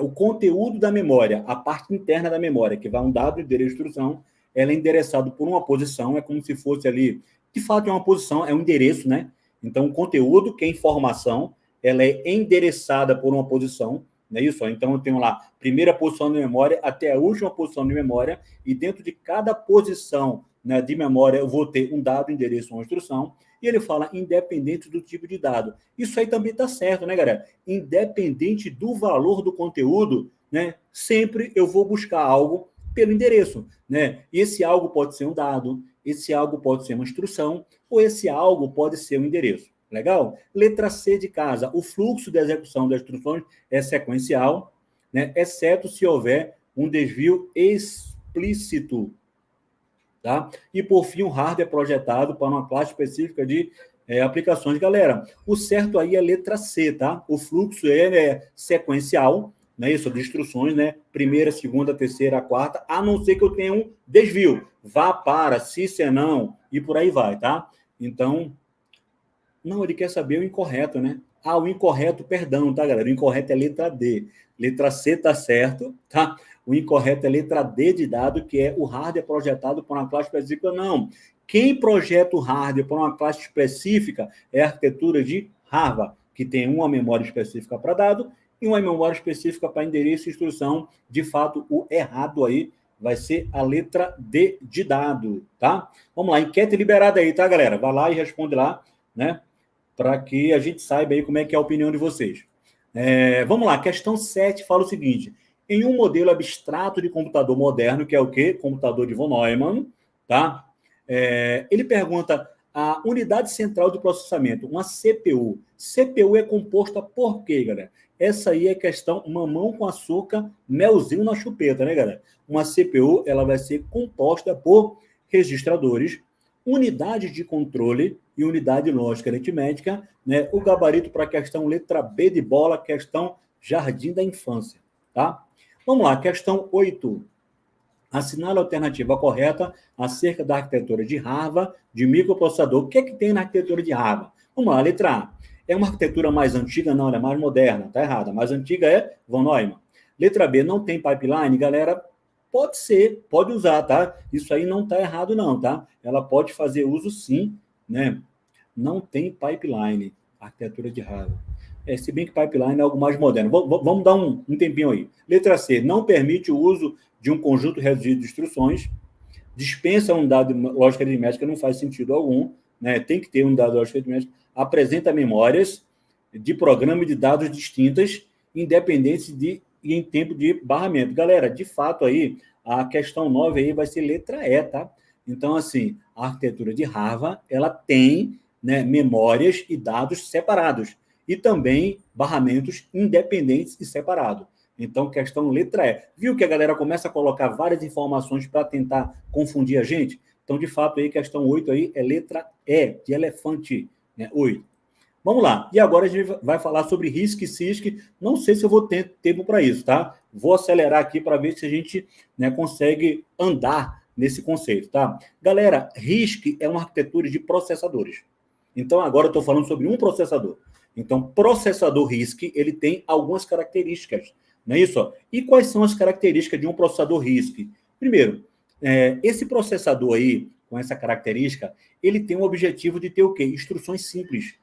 o conteúdo da memória, a parte interna da memória, que vai um dado, endereço, instrução, ela é endereçado por uma posição, é como se fosse ali, de fato é uma posição, é um endereço, né? Então, o conteúdo, que é informação, ela é endereçada por uma posição, não é isso? Então, eu tenho lá, primeira posição de memória até a última posição de memória, e dentro de cada posição, né, de memória, eu vou ter um dado, endereço, uma instrução, e ele fala independente do tipo de dado. Isso aí também está certo, né, galera? Independente do valor do conteúdo, né, sempre eu vou buscar algo pelo endereço, né? E esse algo pode ser um dado, esse algo pode ser uma instrução, ou esse algo pode ser um endereço. Legal? Letra C de casa, o fluxo de execução das instruções é sequencial, né? Exceto se houver um desvio explícito. Tá? E, por fim, o hardware projetado para uma classe específica de aplicações. Galera, o certo aí é letra C, tá? O fluxo é sequencial, né? Isso, de instruções, né? Primeira, segunda, terceira, quarta, a não ser que eu tenha um desvio. Vá para, se não, e por aí vai, tá? Então, não, ele quer saber o incorreto, né? Ah, o incorreto, perdão, tá, galera? O incorreto é letra D. Letra C tá certo, tá? O incorreto é letra D de dado, que é o hardware projetado por uma classe específica. Não. Quem projeta o hardware por uma classe específica é a arquitetura de Java, que tem uma memória específica para dado e uma memória específica para endereço e instrução. De fato, o errado aí vai ser a letra D de dado, tá? Vamos lá, enquete liberada aí, tá, galera? Vai lá e responde lá, né? Para que a gente saiba aí como é que é a opinião de vocês. Vamos lá, questão 7 fala o seguinte: em um modelo abstrato de computador moderno, que é o quê? Computador de von Neumann, tá? Ele pergunta a unidade central de processamento, uma CPU. CPU é composta por quê, galera? Essa aí é questão mamão com açúcar, melzinho na chupeta, né, galera? Uma CPU, ela vai ser composta por registradores, unidade de controle e unidade lógica aritmética, né? O gabarito para a questão letra B de bola, questão jardim da infância, tá? Vamos lá, questão 8. Assinale a alternativa correta acerca da arquitetura de Harvard de microprocessador. O que é que tem na arquitetura de Harvard? Vamos lá, letra A. É uma arquitetura mais antiga? Não, ela é mais moderna. Tá errada. A mais antiga é von Neumann. Letra B, não tem pipeline? Galera, pode ser, pode usar, tá? Isso aí não tá errado não, tá? Ela pode fazer uso sim, né? Não tem pipeline, arquitetura de Harvard. Se bem que pipeline é algo mais moderno. Vamos dar um tempinho aí. Letra C, não permite o uso de um conjunto reduzido de instruções, dispensa um dado lógica aritmética, não faz sentido algum, né? Tem que ter um dado lógica aritmética, apresenta memórias de programa de dados distintas, independentes e em tempo de barramento. Galera, de fato aí, a questão 9 aí vai ser letra E, tá? Então, assim, a arquitetura de Harvard, ela tem, né, memórias e dados separados, e também barramentos independentes e separados. Então, questão letra E. Viu que a galera começa a colocar várias informações para tentar confundir a gente? Então, de fato, aí, questão 8 aí é letra E, de elefante, né? 8. Vamos lá. E agora a gente vai falar sobre RISC e CISC. Não sei se eu vou ter tempo para isso, tá? Vou acelerar aqui para ver se a gente, né, consegue andar nesse conceito, tá? Galera, RISC é uma arquitetura de processadores. Então, agora eu estou falando sobre um processador. Então, processador RISC, ele tem algumas características, não é isso? E quais são as características de um processador RISC? Primeiro, esse processador aí, com essa característica, ele tem o objetivo de ter o quê? Instruções simples.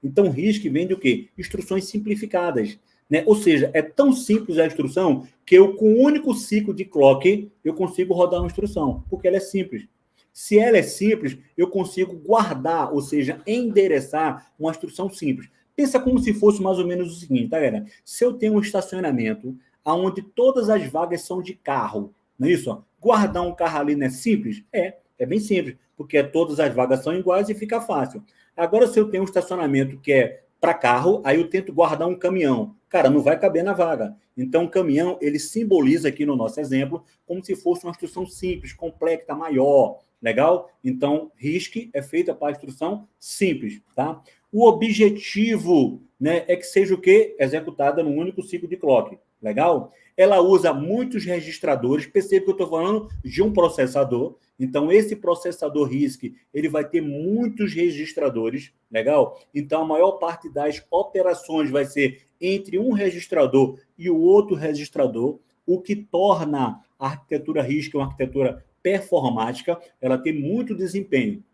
Então, RISC vem do quê? Instruções simplificadas, né? Ou seja, é tão simples a instrução que eu, com um único ciclo de clock, eu consigo rodar uma instrução, porque ela é simples. Se ela é simples, eu consigo guardar, ou seja, endereçar uma instrução simples. Pensa como se fosse mais ou menos o seguinte, tá, galera? Se eu tenho um estacionamento onde todas as vagas são de carro, não é isso? Guardar um carro ali não é simples? É bem simples, porque todas as vagas são iguais e fica fácil. Agora, se eu tenho um estacionamento que é para carro, aí eu tento guardar um caminhão. Cara, não vai caber na vaga. Então, o caminhão, ele simboliza aqui no nosso exemplo como se fosse uma instrução simples, complexa, maior. Legal? Então, RISC é feita para a instrução simples, tá? O objetivo, né, é que seja o quê? Executada num único ciclo de clock. Legal? Ela usa muitos registradores. Percebe que eu estou falando de um processador. Então, esse processador RISC, ele vai ter muitos registradores. Legal? Então, a maior parte das operações vai ser entre um registrador e o outro registrador, o que torna a arquitetura RISC uma arquitetura performática. Ela tem muito desempenho.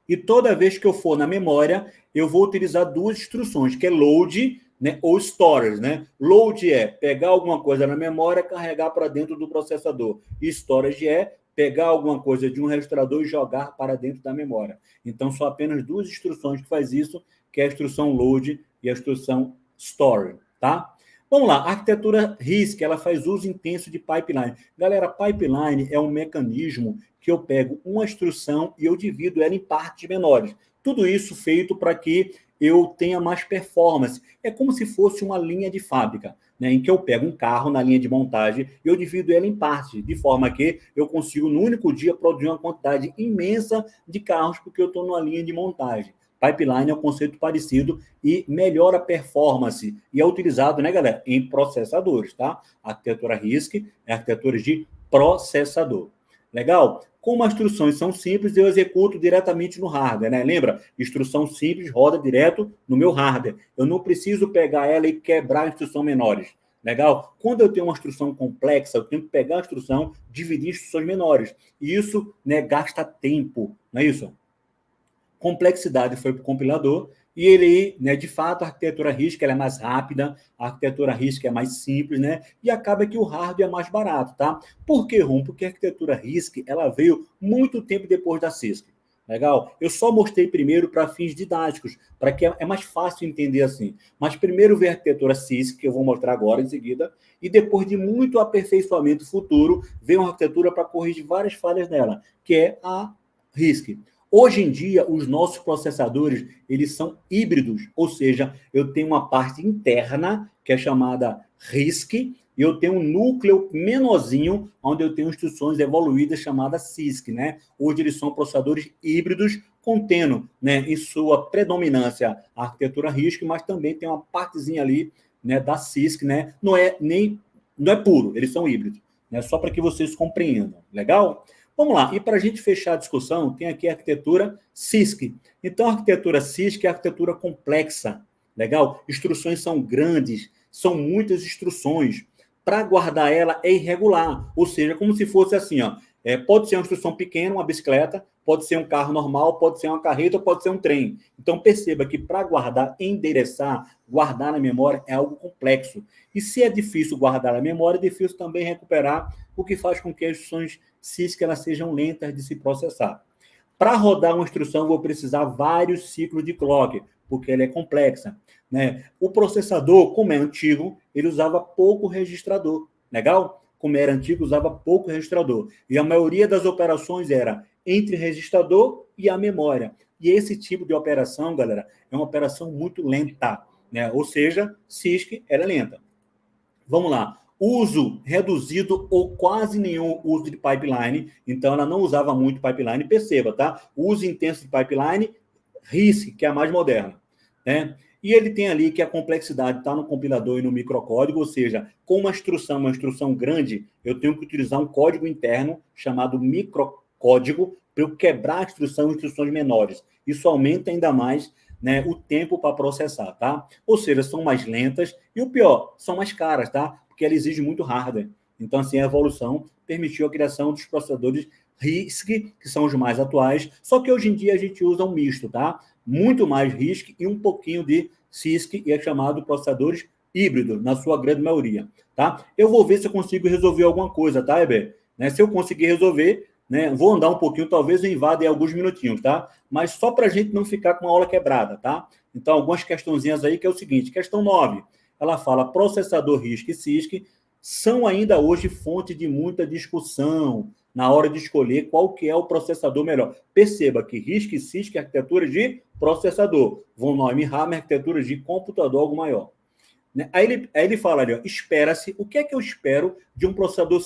E toda vez que eu for na memória, eu vou utilizar duas instruções, que é load, né, ou storage. Né? Load é pegar alguma coisa na memória, carregar para dentro do processador. E storage é pegar alguma coisa de um registrador e jogar para dentro da memória. Então, são apenas duas instruções que faz isso, que é a instrução load e a instrução store. Tá? Vamos lá, a arquitetura RISC, ela faz uso intenso de pipeline. Galera, pipeline é um mecanismo que eu pego uma instrução e eu divido ela em partes menores. Tudo isso feito para que eu tenha mais performance. É como se fosse uma linha de fábrica, né, em que eu pego um carro na linha de montagem e eu divido ela em partes, de forma que eu consigo, no único dia, produzir uma quantidade imensa de carros, porque eu estou numa linha de montagem. Pipeline é um conceito parecido e melhora a performance. E é utilizado, né, galera, em processadores, tá? A arquitetura RISC é a arquitetura de processador. Legal? Como as instruções são simples, eu executo diretamente no hardware, né? Lembra? Instrução simples roda direto no meu hardware. Eu não preciso pegar ela e quebrar a instrução menores. Legal? Quando eu tenho uma instrução complexa, eu tenho que pegar a instrução, dividir em instruções menores. E isso, né, gasta tempo, não é isso? Complexidade foi para o compilador, e ele, né, de fato, a arquitetura RISC ela é mais rápida, a arquitetura RISC é mais simples, né? E acaba que o hardware é mais barato, tá? Por que, Rum? Porque a arquitetura RISC ela veio muito tempo depois da CISC. Legal? Eu só mostrei primeiro para fins didáticos, para que é mais fácil entender assim. Mas primeiro veio a arquitetura CISC, que eu vou mostrar agora em seguida, e depois de muito aperfeiçoamento futuro, veio uma arquitetura para corrigir várias falhas nela, que é a RISC. Hoje em dia, os nossos processadores, eles são híbridos, ou seja, eu tenho uma parte interna, que é chamada RISC, e eu tenho um núcleo menorzinho, onde eu tenho instruções evoluídas chamadas CISC, né? Hoje eles são processadores híbridos, contendo, né, em sua predominância a arquitetura RISC, mas também tem uma partezinha ali, né, da CISC, né? Não é puro, eles são híbridos, né? Só para que vocês compreendam, legal? Vamos lá, e para a gente fechar a discussão, tem aqui a arquitetura CISC. Então, a arquitetura CISC é a arquitetura complexa, legal? Instruções são grandes, são muitas instruções. Para guardar ela é irregular, ou seja, como se fosse assim, ó, pode ser uma instrução pequena, uma bicicleta, pode ser um carro normal, pode ser uma carreta, pode ser um trem. Então, perceba que para guardar, endereçar, guardar na memória é algo complexo. E se é difícil guardar na memória, é difícil também recuperar, o que faz com que as instruções CISC elas sejam lentas de se processar. Para rodar uma instrução, eu vou precisar vários ciclos de clock, porque ela é complexa, né? O processador, como é antigo, ele usava pouco registrador, legal? Como era antigo, usava pouco registrador. E a maioria das operações era entre registrador e a memória. E esse tipo de operação, galera, é uma operação muito lenta, né? Ou seja, CISC era lenta. Vamos lá. Uso reduzido ou quase nenhum uso de pipeline, então ela não usava muito pipeline, perceba, tá? Uso intenso de pipeline, RISC, que é a mais moderna, né? E ele tem ali que a complexidade está no compilador e no microcódigo, ou seja, com uma instrução grande, eu tenho que utilizar um código interno chamado microcódigo para eu quebrar a instrução em instruções menores. Isso aumenta ainda mais, né, o tempo para processar, tá? Ou seja, são mais lentas e o pior, são mais caras, tá? Porque ela exige muito hardware. Então, assim, a evolução permitiu a criação dos processadores RISC, que são os mais atuais, só que hoje em dia a gente usa um misto, tá? Muito mais RISC e um pouquinho de CISC, e é chamado processadores híbridos, na sua grande maioria, tá? Eu vou ver se eu consigo resolver alguma coisa, tá, Heber? Né? Se eu conseguir resolver, né, vou andar um pouquinho, talvez eu invada em alguns minutinhos, tá? Mas só para a gente não ficar com a aula quebrada, tá? Então, algumas questãozinhas aí, que é o seguinte, questão 9, ela fala, processador RISC e CISC são ainda hoje fonte de muita discussão na hora de escolher qual que é o processador melhor. Perceba que RISC e CISC é arquitetura de processador, von Neumann e Hammer é arquitetura de computador algo maior. Aí ele fala ali, espera-se, o que é que eu espero de um processador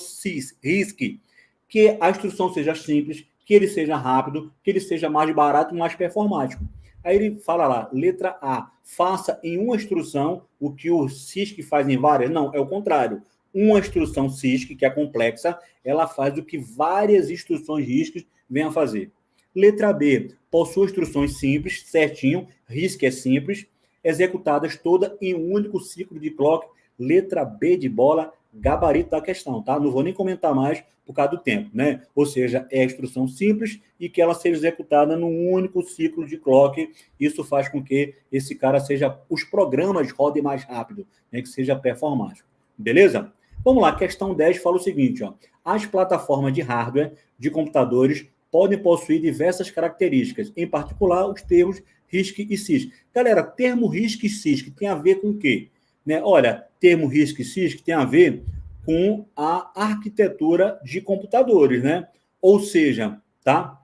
RISC? Que a instrução seja simples, que ele seja rápido, que ele seja mais barato e mais performático. Aí ele fala lá, letra A, faça em uma instrução o que o SISC faz em várias. Não, é o contrário. Uma instrução SISC, que é complexa, ela faz o que várias instruções RISC vêm a fazer. Letra B, possui instruções simples, certinho, RISC é simples, executadas todas em um único ciclo de clock. Letra B de bola, gabarito da questão, tá? Não vou nem comentar mais por causa do tempo, né? Ou seja, é a instrução simples e que ela seja executada num único ciclo de clock. Isso faz com que esse cara seja, os programas rodem mais rápido, né? Que seja performático. Beleza? Vamos lá, questão 10 fala o seguinte, ó. As plataformas de hardware de computadores podem possuir diversas características, em particular os termos RISC e CISC. Galera, termo RISC e CISC tem a ver com o quê? Né? Olha, termo RISC e CISC tem a ver com a arquitetura de computadores, né? Ou seja, tá?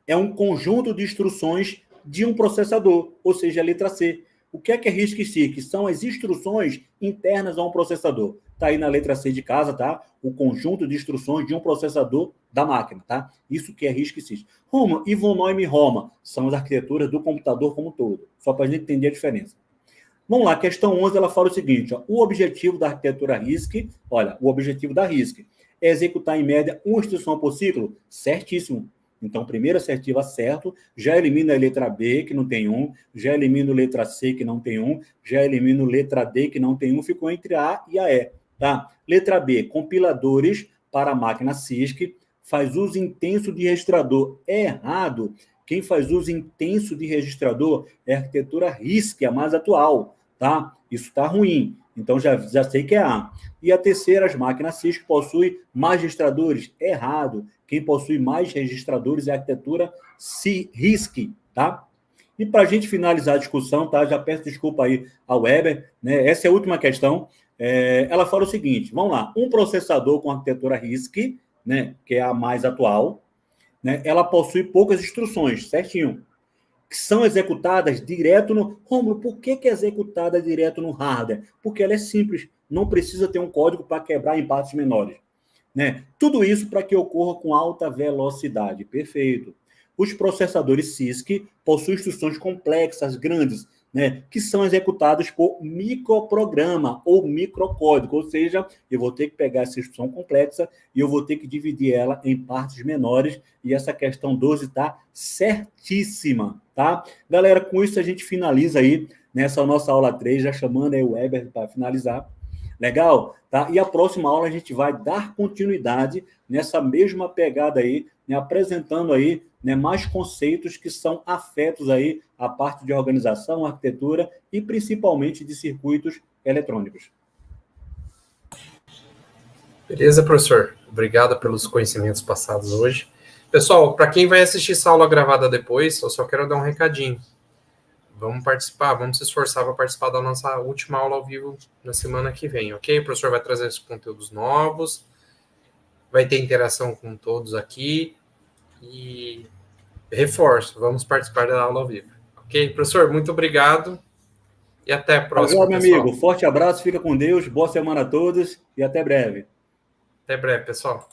É um conjunto de instruções de um processador, ou seja, a letra C. O que é RISC e CISC? São as instruções internas a um processador. Está aí na letra C de casa, tá? O conjunto de instruções de um processador da máquina, tá? Isso que é RISC e CISC. Roma, Von Neumann e Roma são as arquiteturas do computador como um todo. Só para a gente entender a diferença. Vamos lá, questão 11, ela fala o seguinte, ó, o objetivo da arquitetura RISC, olha, o objetivo da RISC é executar em média uma instrução por ciclo? Certíssimo. Então, primeira assertiva, certo, já elimina a letra B, que não tem um, já elimino a letra C, que não tem um, já elimino a letra D, que não tem um, ficou entre a e a E, tá? Letra B, compiladores para a máquina CISC, faz uso intenso de registrador. Errado. Quem faz uso intenso de registrador é a arquitetura RISC, a mais atual, tá? Isso está ruim. Então, já sei que é A. E a terceira, as máquinas CISC possuem mais registradores. Errado. Quem possui mais registradores é a arquitetura RISC, tá? E para a gente finalizar a discussão, tá? Já peço desculpa aí ao Weber, né? Essa é a última questão. Ela fala o seguinte, vamos lá. Um processador com arquitetura RISC, né? Que é a mais atual, né? Ela possui poucas instruções, certinho, que são executadas direto no... Rômulo, por que é executada direto no hardware? Porque ela é simples, não precisa ter um código para quebrar em partes menores. Né? Tudo isso para que ocorra com alta velocidade. Perfeito. Os processadores CISC possuem instruções complexas, grandes, né? Que são executadas por microprograma ou microcódigo. Ou seja, eu vou ter que pegar essa instrução complexa e eu vou ter que dividir ela em partes menores. E essa questão 12 está certíssima, tá? Galera, com isso a gente finaliza aí nessa nossa aula 3, já chamando aí o Weber para finalizar. Legal? Tá? E a próxima aula a gente vai dar continuidade nessa mesma pegada aí, né, apresentando aí, né, mais conceitos que são afetos aí à parte de organização, arquitetura e principalmente de circuitos eletrônicos. Beleza, professor? Obrigado pelos conhecimentos passados hoje. Pessoal, para quem vai assistir essa aula gravada depois, eu só quero dar um recadinho. Vamos participar, vamos se esforçar para participar da nossa última aula ao vivo na semana que vem, ok? O professor vai trazer esses conteúdos novos, vai ter interação com todos aqui e reforço, vamos participar da aula ao vivo, ok? Professor, muito obrigado e até a próxima, meu pessoal. amigo, forte abraço, fica com Deus, boa semana a todos e até breve. Até breve, pessoal.